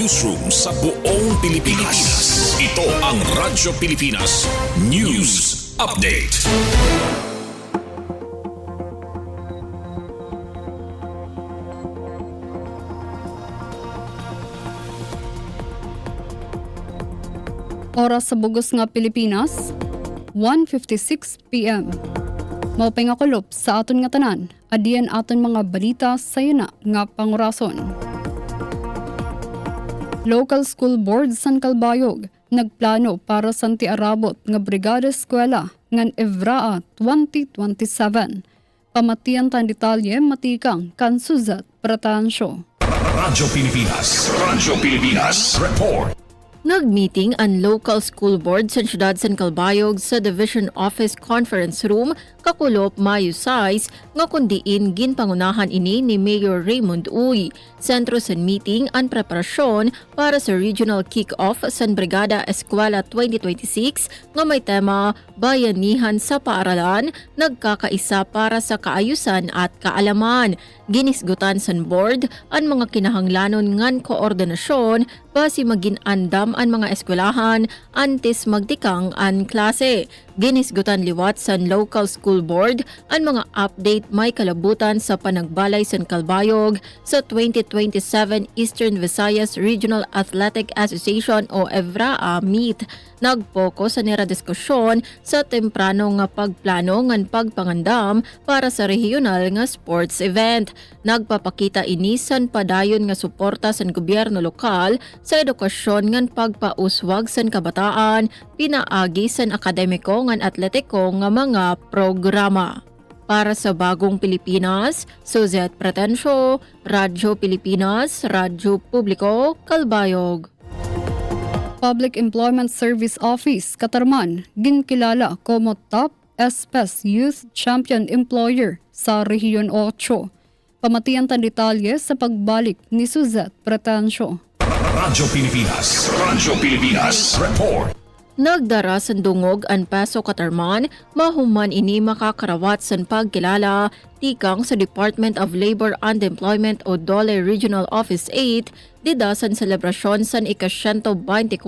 newsroom sa buong Pilipinas. Ito ang Radyo Pilipinas News Update. Oras sa bugos nga Pilipinas, 1:56 p.m. Maupay nga kulop sa aton nga tanan, adiyan aton mga balita sa yuna nga pangurason. Local School Board San Calbayog nagplano para sa anti-arabot nga Brigada Eskwela ngan Evraa 2027. Pamatian tan detalye matikang kan Suzat Pratansyo. Radyo Pilipinas Report. Nag-meeting ang local school board sa siyudad San Calbayog sa Division Office Conference Room kakulop Mayo 6 nga kundiin ginpangunahan ini ni Mayor Raymond Uy. Sentro sa meeting ang preparasyon para sa regional kick-off sa Brigada Eskwela 2026 nga may tema Bayanihan sa Paaralan, nagkakaisa para sa kaayusan at kaalaman. Ginisgutan sa board ang mga kinahanglanon ngan koordinasyon base maging andam ang mga eskwelahan antes magtikang ang klase. Ginisgutan liwat sa local school board ang mga update may kalabutan sa panagbalay sa Calbayog sa 2027 Eastern Visayas Regional Athletic Association o EVRAA meet. Nagpokus sa nira diskusyon sa temprano nga pagplano ngan pagpangandam para sa regional nga sports event. Nagpapakita ini san padayon nga suporta sa gobyerno lokal sa edukasyon ngan pagpauswag sa kabataan, pinaagi sa akademiko ngan atletiko nga mga programa. Para sa Bagong Pilipinas, Suzette Pretensyo, Radyo Pilipinas, Radyo Publiko, Calbayog. Public Employment Service Office, Katarman, ginkilala como Top SPS Youth Champion Employer sa Rehiyon 8. Pamatian tan detalye sa pagbalik ni Suzette Pretensyo. Radyo Pilipinas Report. Nagdara sa dungog ang Paso Katarman, mahuman ini makakarawat sa pagkilala tikang sa Department of Labor and Employment o DOLE Regional Office 8 didasan selebrasyon sa ika-124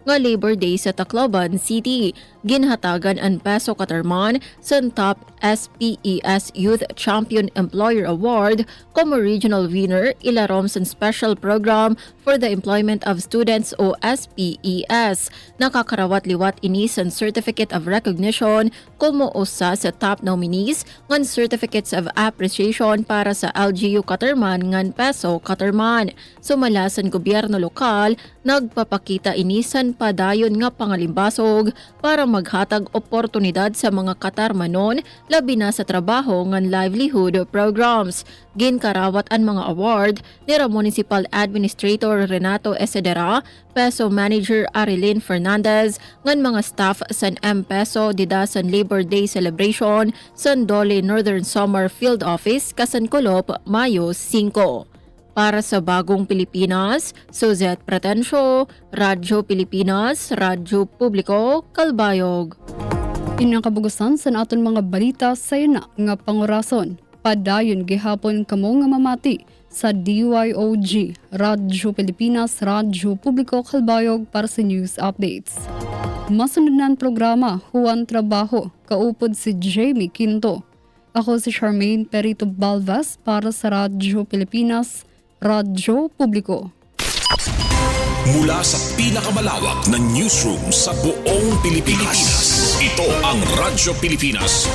nga Labor Day sa Tacloban City. Ginhatagan ang Paso Katarman sa Top SPES Youth Champion Employer Award como regional winner ilarom sa Special Program for the Employment of Students o SPES. Nakakarawat liwat ini sa Certificate of Recognition como usa sa top nominees ngan Certificates of Appreciation para sa LGU Katarman ngan Paso Katarman. Sumala sa gobyerno lokal, nagpapakita ini san padayon nga pangalimbasog para maghatag oportunidad sa mga Katarmanon labi na sa trabaho ngan livelihood programs. Ginkarawat ang mga award ni Municipal Administrator Renato Esedera, Peso Manager Arilyn Fernandez, ngan mga staff sa M-Peso dida sa Labor Day Celebration sa DOLE Northern Summer Field Office, Kasankulop, Mayo 5. Para sa Bagong Pilipinas, Suzette Pretensyo, Radyo Pilipinas, Radyo Publiko, Calbayog. Inakabugusan sa aton mga balita sa yuna nga pangurason. Padayon gihapon kamo nga mamati sa DYOG, Radyo Pilipinas, Radyo Publiko, Calbayog para sa news updates. Masunod na ang programa, Huwan Trabaho, kaupod si Jamie Quinto. Ako si Charmaine Perito Balvas para sa Radyo Pilipinas, Radyo Publiko. Mula sa pinakamalawak na newsroom sa buong Pilipinas, ito ang Radyo Pilipinas